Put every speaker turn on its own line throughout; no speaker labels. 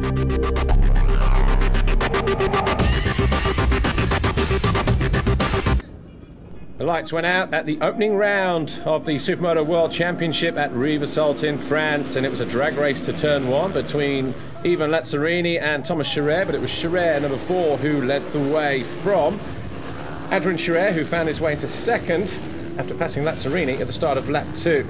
The lights went out at the opening round of the Supermoto World Championship at Rivesaltes in France, and it was a drag race to turn one between Ivan Lazzarini and Thomas Charret, but it was Charret, number 4, who led the way from Adrien Charret, who found his way into second after passing Lazzarini at the start of lap 2.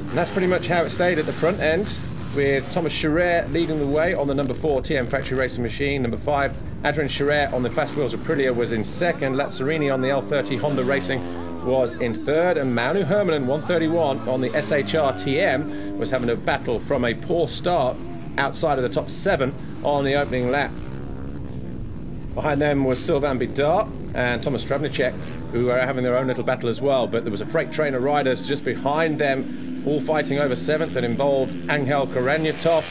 And that's pretty much how it stayed at the front end, with Thomas Charret leading the way on the number 4 TM Factory Racing machine. Number 5, Adrien Charret on the fast wheels of Aprilia was in second. Lazzarini on the L30 Honda Racing was in third, and Manu Hermanen 131 on the SHR TM was having a battle from a poor start outside of the top 7 on the opening lap. Behind them was Sylvain Bidart and Thomas Travnicek, who are having their own little battle as well, but there was a freight train of riders just behind them, all fighting over 7th, that involved Angel Karanyatov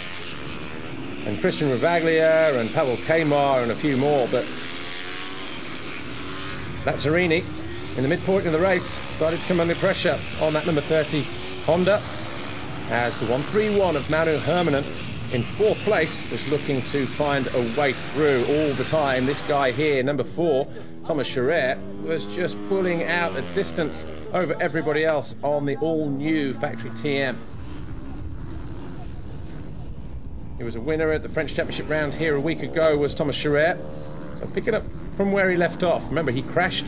and Christian Rivaglia and Pavel Kamar and a few more. But Lazzarini, in the midpoint of the race, started to come under pressure on that number 30 Honda, as the 131 of Manu Hermanen in 4th place was looking to find a way through all the time. This guy here, number 4, Thomas Charret, was just pulling out a distance over everybody else on the all-new factory TM. He was a winner at the French Championship round here a week ago, was Thomas Charret. So picking up from where he left off. Remember, he crashed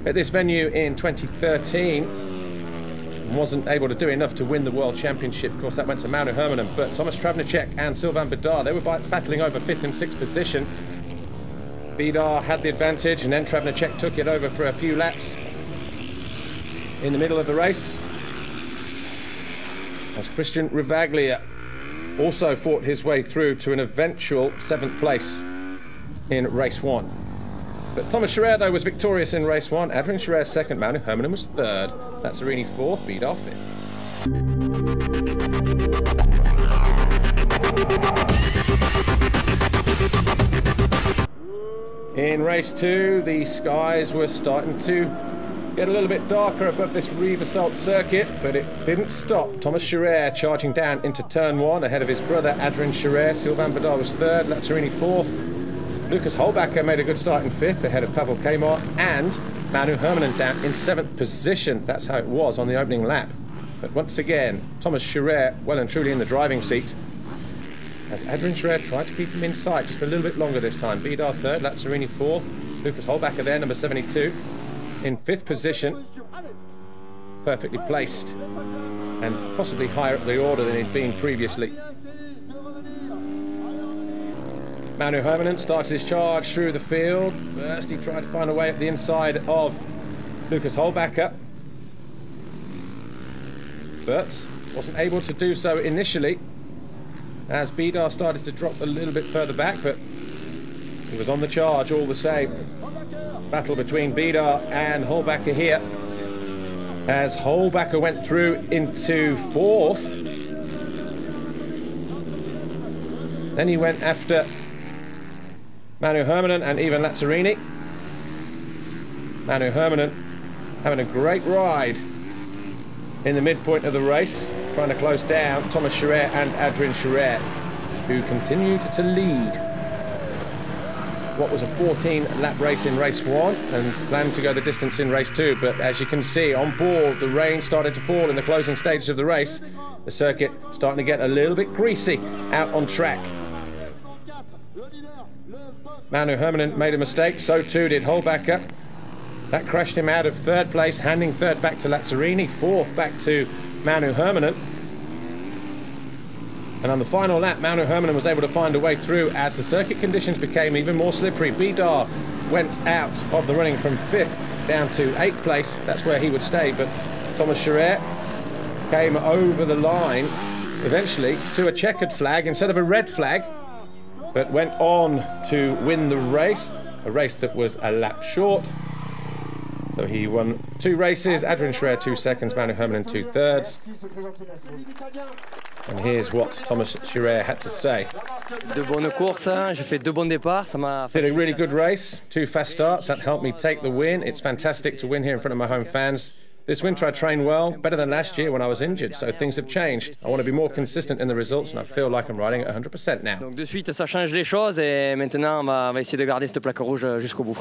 at this venue in 2013 and wasn't able to do enough to win the World Championship. Of course, that went to Manu Hermanen, but Thomas Travnicek and Sylvain Bidart, they were battling over 5th and 6th position. Bidart had the advantage, and then Travnicek took it over for a few laps in the middle of the race, as Christian Rivaglia also fought his way through to an eventual 7th place in race 1. But Thomas Charret, though, was victorious in race 1. Adrien Charret 2nd, Manu Hermanen was 3rd, Lazzarini 4th, Bidart 5th. In race 2, the skies were starting to get a little bit darker above this Rivesaltes circuit, but it didn't stop Thomas Charret charging down into turn 1 ahead of his brother Adrien Charret. Sylvain Bidart was 3rd, Lazzarini 4th. Lucas Holbacher made a good start in 5th ahead of Pavel Kamar, and Manu Hermanen down in 7th position. That's how it was on the opening lap. But once again, Thomas Charret well and truly in the driving seat, as Adrien Charret tried to keep him in sight just a little bit longer this time. Bidart 3rd, Lazzarini 4th, Lucas Holbacher there, number 72, in 5th position, perfectly placed and possibly higher up the order than he'd been previously. Manu Hermanen started his charge through the field. First he tried to find a way up the inside of Lucas Holbacher, but wasn't able to do so initially, as Bidart started to drop a little bit further back, but he was on the charge all the same. Battle between Bidart and Holbacher here, as Holbacher went through into 4th. Then he went after Manu Hermanen and Ivan Lazzarini. Manu Hermanen having a great ride in the midpoint of the race, trying to close down Thomas Charret and Adrien Charret, who continued to lead what was a 14-lap race in race 1 and planned to go the distance in race 2. But as you can see on board, the rain started to fall in the closing stages of the race. The circuit starting to get a little bit greasy out on track. Manu Hermanen made a mistake, so too did Holbacher. That crashed him out of 3rd place, handing 3rd back to Lazzarini, 4th back to Manu Hermanen. And on the final lap, Manu Hermanen was able to find a way through as the circuit conditions became even more slippery. Bidart went out of the running from 5th down to 8th place. That's where he would stay, but Thomas Charret came over the line eventually to a checkered flag instead of a red flag, but went on to win the race, a race that was a lap short. So he won 2 races, Adrien Charret 2 seconds, Manu Hermanen 2 thirds. And here's what Thomas Charret had to say.
Did
a really good race, 2 fast starts, that helped me take the win. It's fantastic to win here in front of my home fans. This winter I trained well, better than last year when I was injured, so things have changed. I want to be more consistent in the results and I feel like I'm riding at 100% now.
Donc de suite, ça change les choses et maintenant on va essayer de garder ce plaque rouge jusqu'au bout.